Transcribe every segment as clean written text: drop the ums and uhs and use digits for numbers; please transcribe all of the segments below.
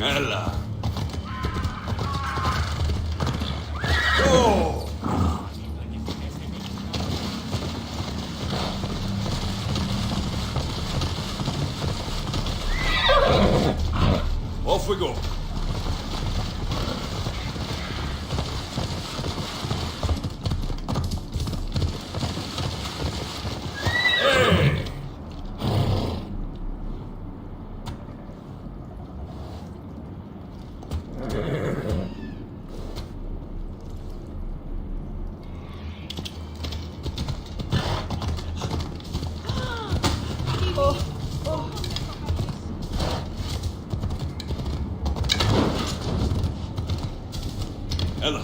Ella. Go! Off we go. Hey! Ella.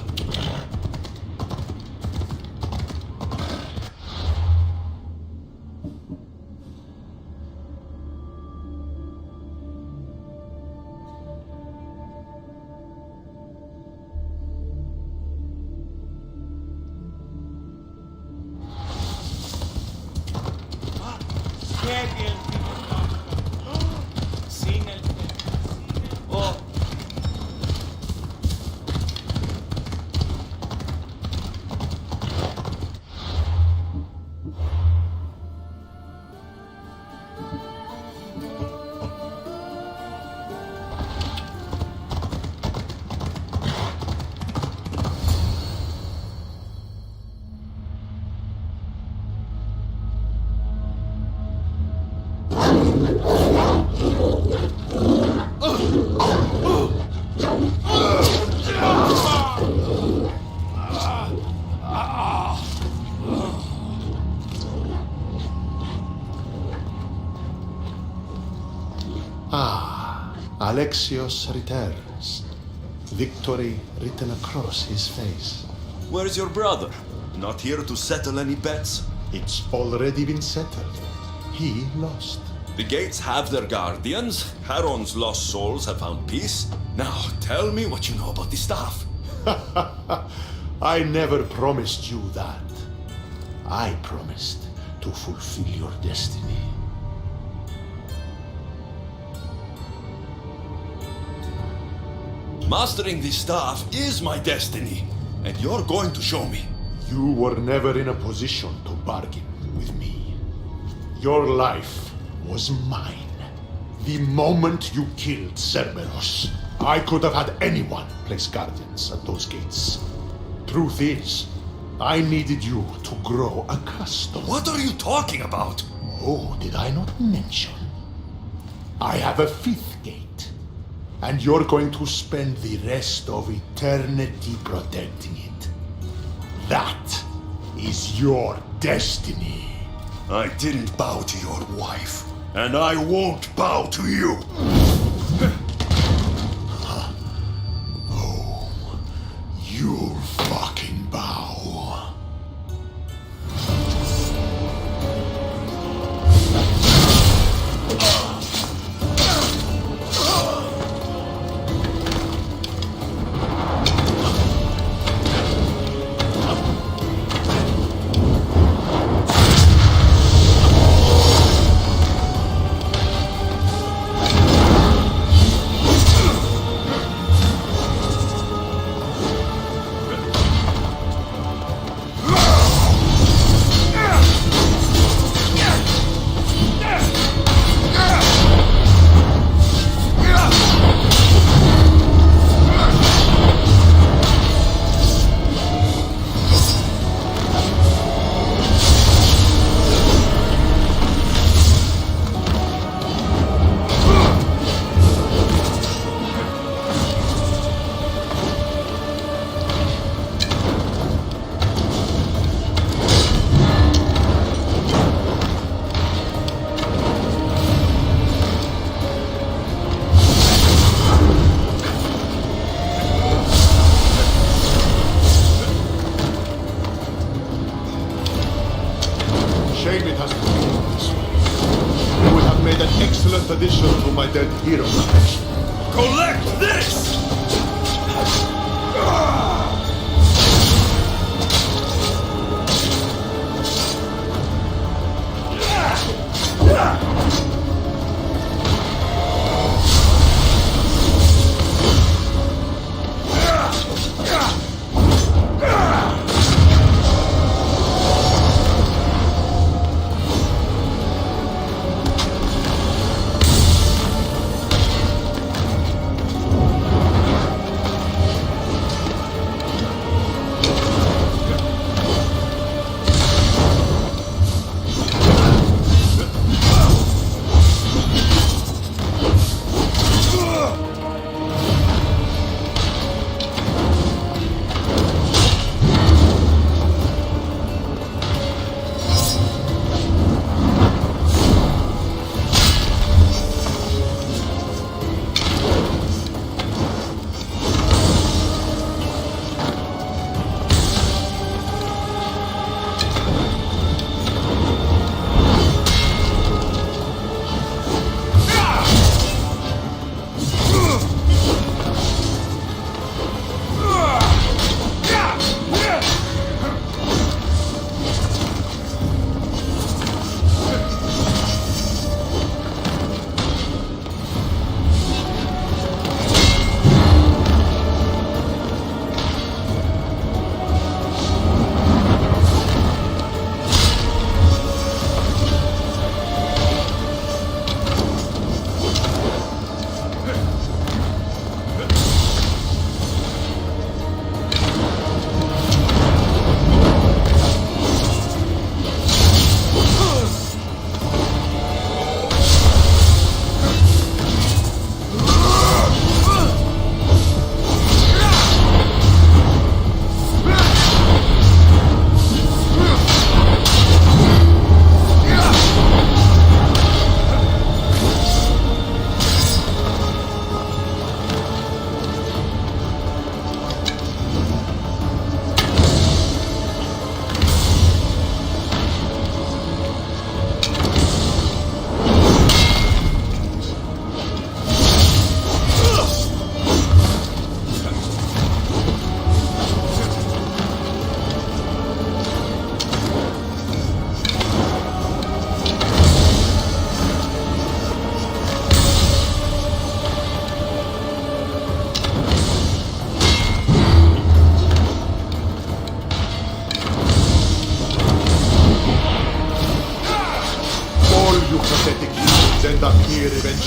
Alexios returns, victory written across his face. Where's your brother? Not here to settle any bets? It's already been settled. He lost. The gates have their guardians. Charon's lost souls have found peace. Now, tell me what you know about the staff. I never promised you that. I promised to fulfill your destiny. Mastering the staff is my destiny, and you're going to show me. You were never in a position to bargain with me. Your life was mine. The moment you killed Cerberus, I could have had anyone place guardians at those gates. Truth is, I needed you to grow accustomed. What are you talking about? Oh, did I not mention? I have a fifth gate. And you're going to spend the rest of eternity protecting it. That is your destiny. I didn't bow to your wife, and I won't bow to you. Oh, you'll fucking bow. Excellent addition to my dead hero collection. Collect this!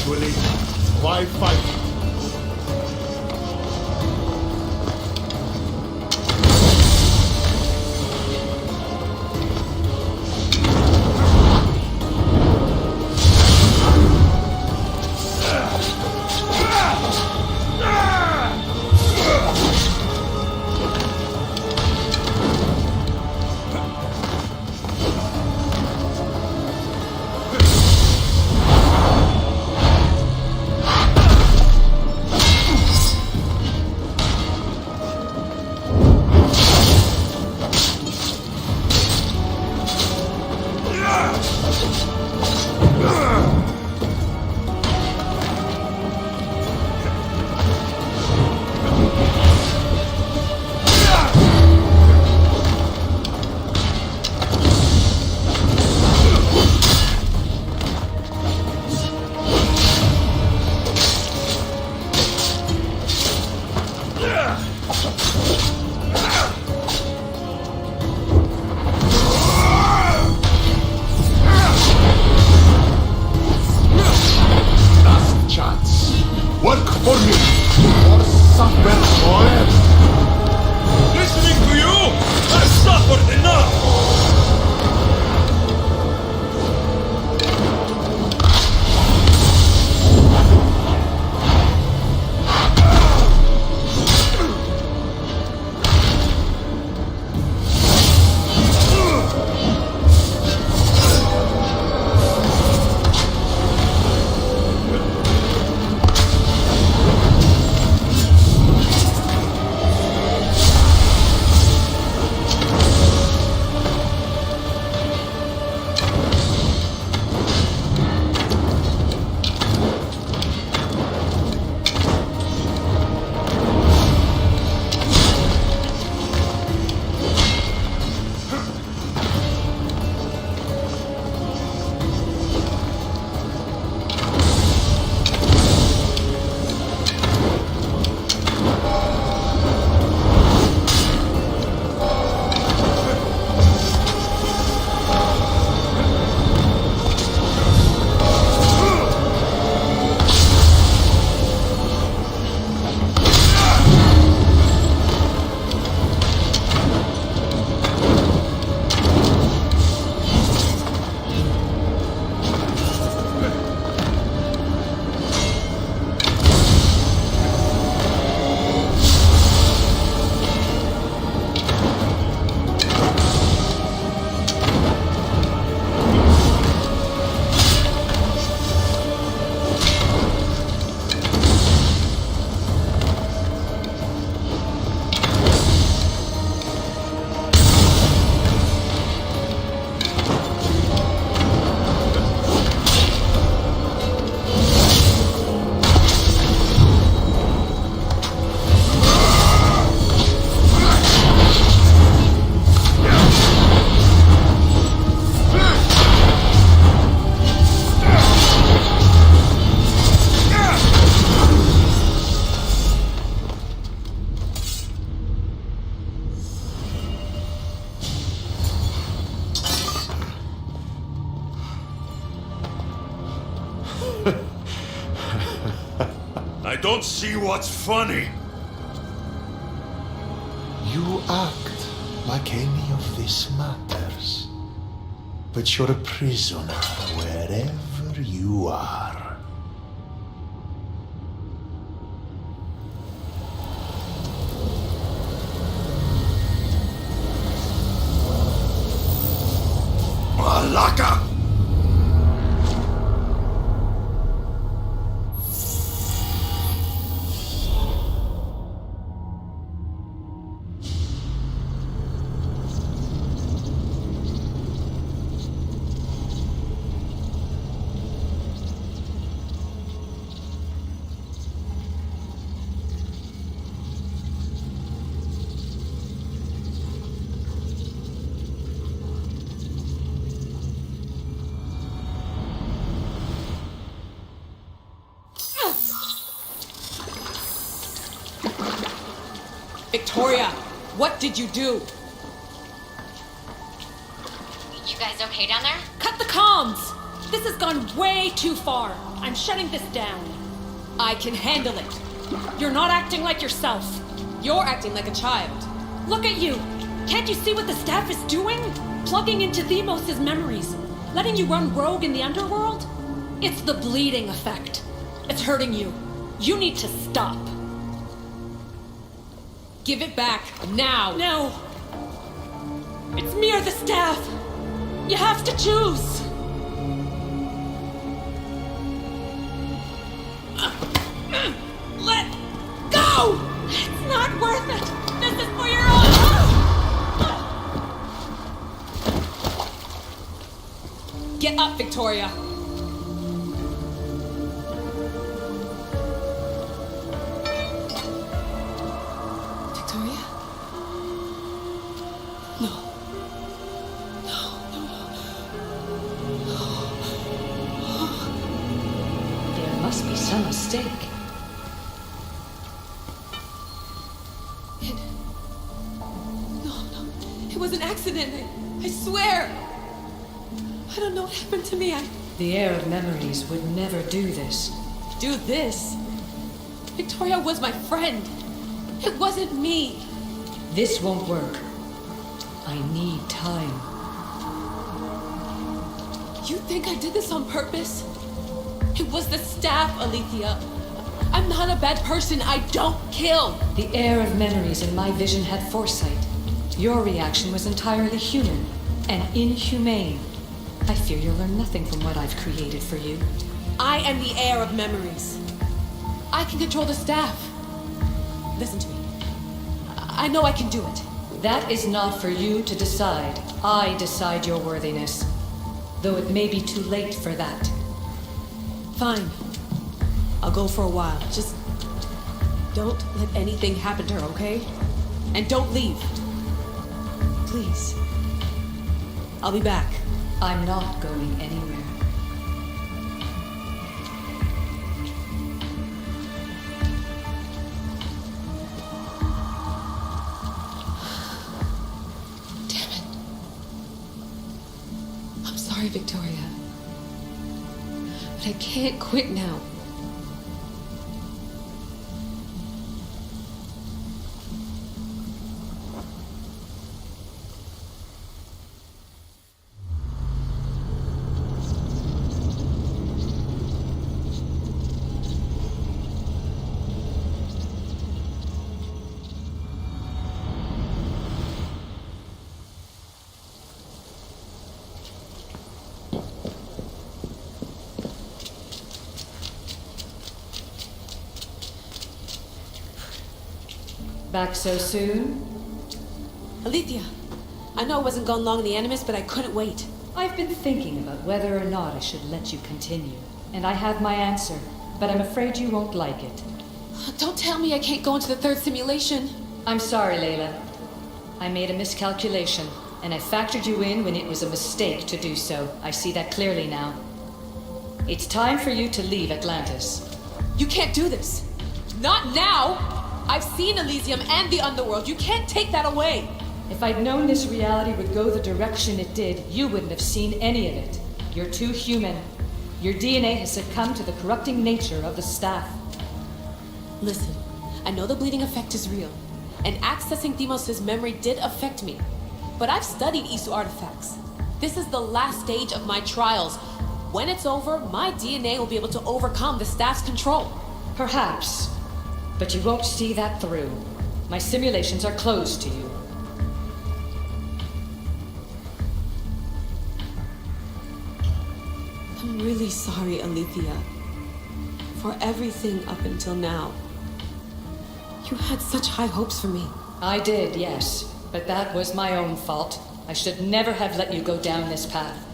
Eventually, why fight? Work for me, or suffer forever. Listening to you, I've suffered enough! I don't see what's funny. You act like any of this matters. But you're a prisoner wherever you are. Malaka! Victoria, what did you do? You guys okay down there? Cut the comms! This has gone way too far. I'm shutting this down. I can handle it. You're not acting like yourself. You're acting like a child. Look at you! Can't you see what the staff is doing? Plugging into Themos' memories. Letting you run rogue in the Underworld? It's the bleeding effect. It's hurting you. You need to stop. Give it back, now! No! It's me or the staff! You have to choose! Let go! It's not worth it! This is for your own... Get up, Victoria! Victoria? No. There must be some mistake. No. It was an accident. I swear. I don't know what happened to me. The heir of memories would never do this. Do this? Victoria was my friend. It wasn't me. This won't work. I need time. You think I did this on purpose? It was the staff, Alethea. I'm not a bad person. I don't kill. The heir of memories in my vision had foresight. Your reaction was entirely human and inhumane. I fear you'll learn nothing from what I've created for you. I am the heir of memories. I can control the staff. Listen to me. I know I can do it. That is not for you to decide. I decide your worthiness. Though it may be too late for that. Fine. I'll go for a while. Just don't let anything happen to her, okay? And don't leave. Please. I'll be back. I'm not going anywhere. Damn it. I'm sorry, Victoria. But I can't quit now. Back so soon? Alethea, I know I wasn't gone long in the Animus, but I couldn't wait. I've been thinking about whether or not I should let you continue. And I have my answer, but I'm afraid you won't like it. Don't tell me I can't go into the third simulation. I'm sorry, Layla. I made a miscalculation, and I factored you in when it was a mistake to do so. I see that clearly now. It's time for you to leave Atlantis. You can't do this. Not now! I've seen Elysium and the Underworld. You can't take that away. If I'd known this reality would go the direction it did, you wouldn't have seen any of it. You're too human. Your DNA has succumbed to the corrupting nature of the staff. Listen, I know the bleeding effect is real, and accessing Themos' memory did affect me. But I've studied Isu artifacts. This is the last stage of my trials. When it's over, my DNA will be able to overcome the staff's control. Perhaps. But you won't see that through. My simulations are closed to you. I'm really sorry, Alethea. For everything up until now. You had such high hopes for me. I did, yes. But that was my own fault. I should never have let you go down this path.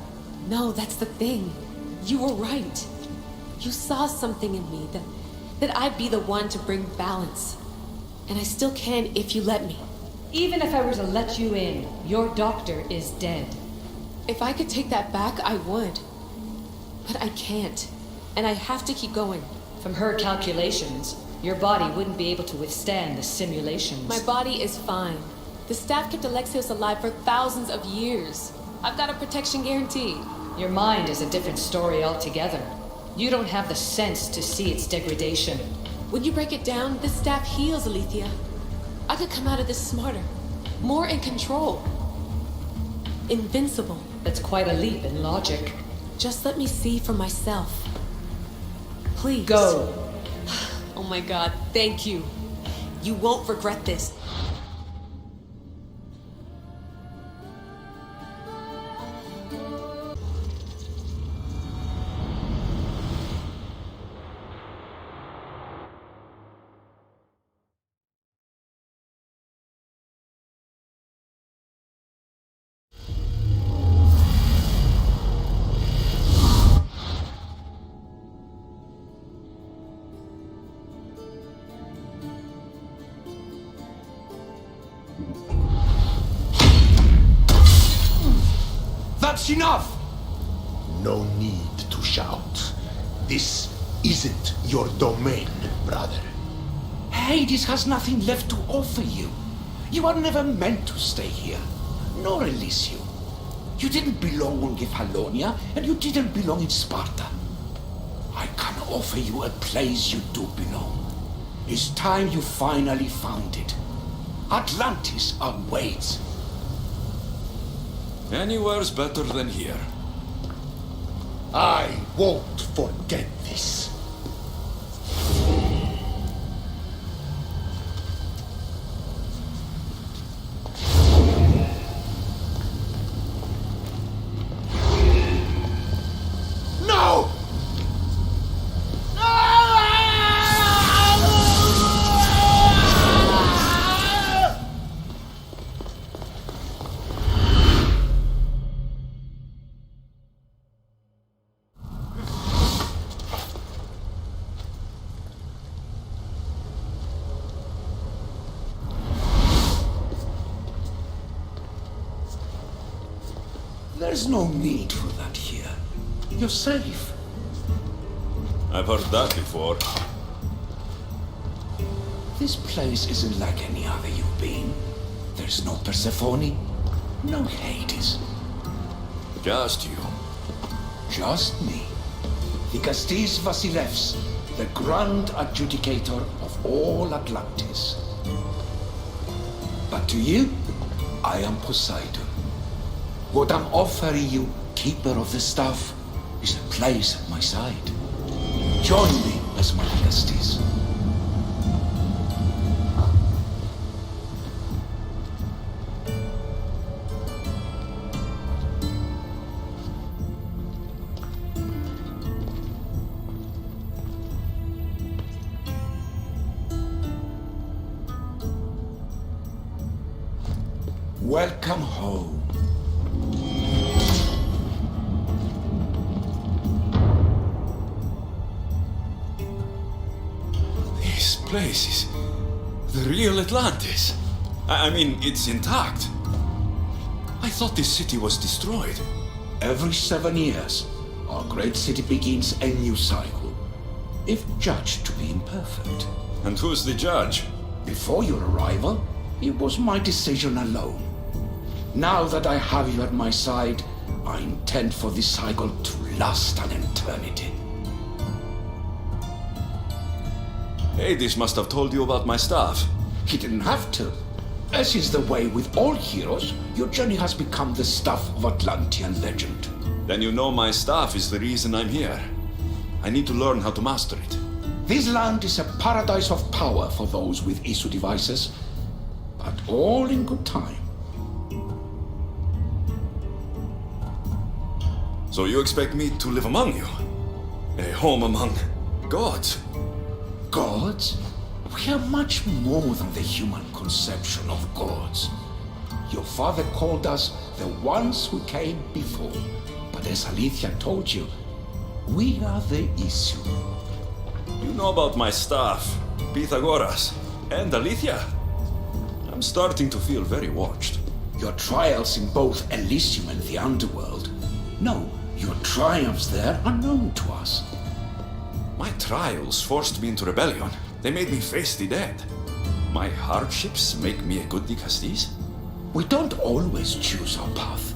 No, that's the thing. You were right. You saw something in me that I'd be the one to bring balance. And I still can if you let me. Even if I were to let you in, your doctor is dead. If I could take that back, I would. But I can't. And I have to keep going. From her calculations, your body wouldn't be able to withstand the simulations. My body is fine. The staff kept Alexios alive for thousands of years. I've got a protection guarantee. Your mind is a different story altogether. You don't have the sense to see its degradation. When you break it down, this staff heals, Alethea. I could come out of this smarter, more in control. Invincible. That's quite a leap in logic. Just let me see for myself. Please. Go. Oh my god, thank you. You won't regret this. That's enough! No need to shout. This isn't your domain, brother. Hades has nothing left to offer you. You are never meant to stay here, nor Elysium. You didn't belong on Kefalonia, and you didn't belong in Sparta. I can offer you a place you do belong. It's time you finally found it. Atlantis awaits. Anywhere's better than here. I won't forget this. No! There's no need for that here. You're safe. I've heard that before. This place isn't like any other you've been. There's no Persephone, no Hades. Just you. Just me. The Castis Vasilevs, the grand adjudicator of all Atlantis. But to you, I am Poseidon. What I'm offering you, Keeper of the Staff, is a place at my side. Join me as my Castis. Welcome home. This place is the real Atlantis. I mean, it's intact. I thought this city was destroyed. Every 7 years, our great city begins a new cycle, if judged to be imperfect. And who's the judge? Before your arrival, it was my decision alone. Now that I have you at my side, I intend for this cycle to last an eternity. Hades must have told you about my staff. He didn't have to. As is the way with all heroes, your journey has become the stuff of Atlantean legend. Then you know my staff is the reason I'm here. I need to learn how to master it. This land is a paradise of power for those with issue devices, but all in good time. So you expect me to live among you? A home among gods? Gods? We are much more than the human conception of gods. Your father called us the ones who came before, but as Alethea told you, we are the issue. You know about my staff, Pythagoras, and Alethea. I'm starting to feel very watched. Your trials in both Elysium and the Underworld. No, your triumphs there are known to us. My trials forced me into rebellion. They made me face the dead. My hardships make me a good Dicastis? We don't always choose our path,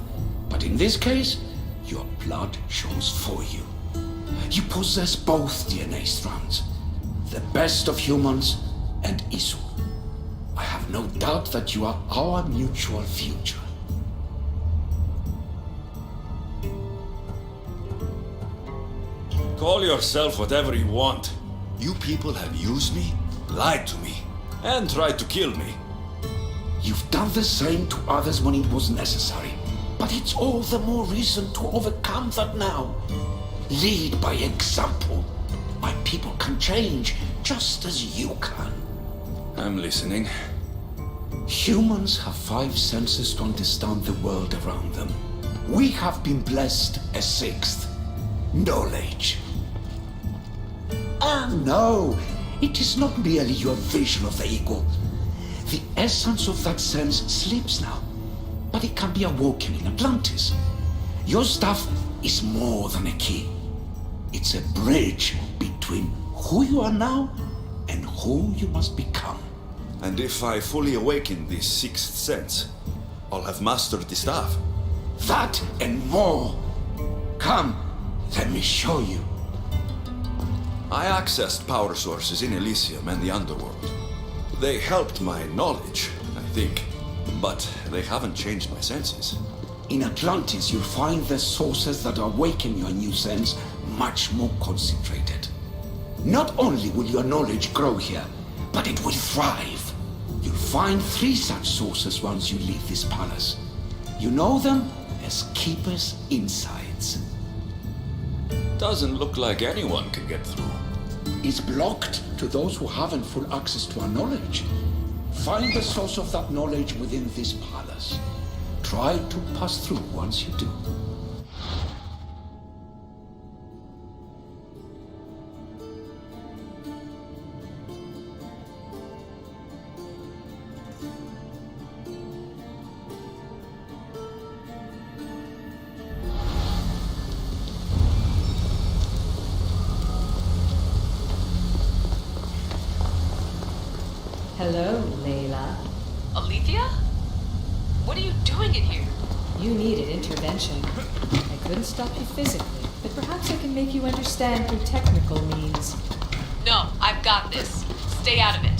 but in this case, your blood shows for you. You possess both DNA strands. The best of humans and Isu. I have no doubt that you are our mutual future. Call yourself whatever you want. You people have used me, lied to me, and tried to kill me. You've done the same to others when it was necessary. But it's all the more reason to overcome that now. Lead by example. My people can change just as you can. I'm listening. Humans have 5 senses to understand the world around them. We have been blessed a 6th. Knowledge. And no, it is not merely your vision of the ego. The essence of that sense sleeps now, but it can be awoken in Atlantis. Your stuff is more than a key. It's a bridge between who you are now and who you must become. And if I fully awaken this 6th sense, I'll have mastered the staff. That and more. Come, let me show you. I accessed power sources in Elysium and the Underworld. They helped my knowledge, I think, but they haven't changed my senses. In Atlantis, you'll find the sources that awaken your new sense much more concentrated. Not only will your knowledge grow here, but it will thrive. You'll find 3 such sources once you leave this palace. You know them as Keeper's Insides. Doesn't look like anyone can get through. It's blocked to those who haven't full access to our knowledge. Find the source of that knowledge within this palace. Try to pass through once you do. Hello, Layla. Alethea? What are you doing in here? You needed intervention. I couldn't stop you physically, but perhaps I can make you understand through technical means. No, I've got this. Stay out of it.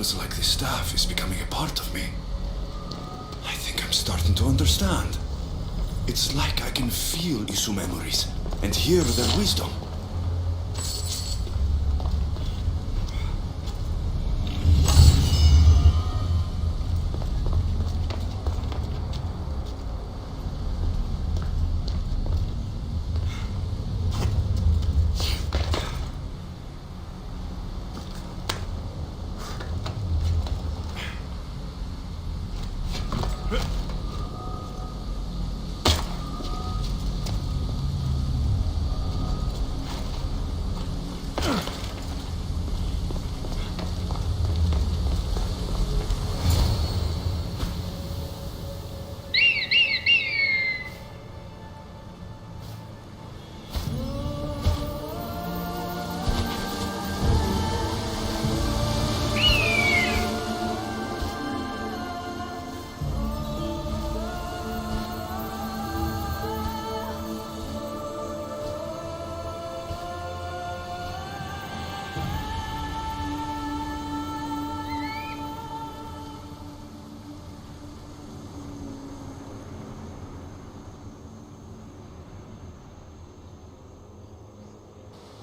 feels like the staff is becoming a part of me. I think I'm starting to understand. It's like I can feel Isu memories and hear their wisdom.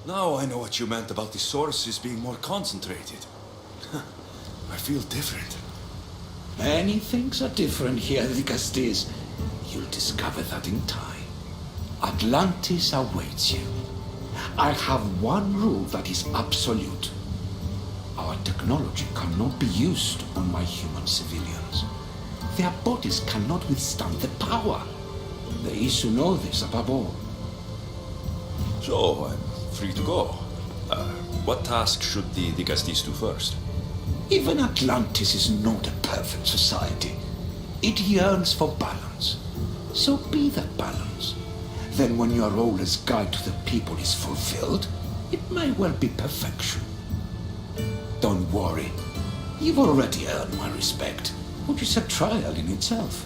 Now I know what you meant about the sources being more concentrated. I feel different. Many things are different here, Lycastes. You'll discover that in time. Atlantis awaits you. I have one rule that is absolute. Our technology cannot be used on my human civilians. Their bodies cannot withstand the power. The Isu know this above all. So I'm free to go. What task should the Lycastes do first? Even Atlantis is not a perfect society. It yearns for balance. So be that balance. Then when your role as guide to the people is fulfilled, it may well be perfection. Don't worry. You've already earned my respect, which is a trial in itself.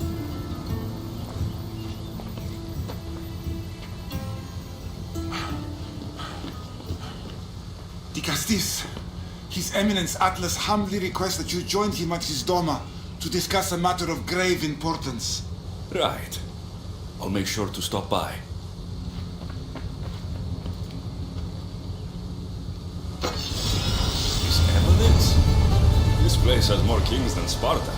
Lycastes, His Eminence Atlas humbly requests that you join him at his Doma to discuss a matter of grave importance. Right. I'll make sure to stop by. His Eminence? This place has more kings than Sparta.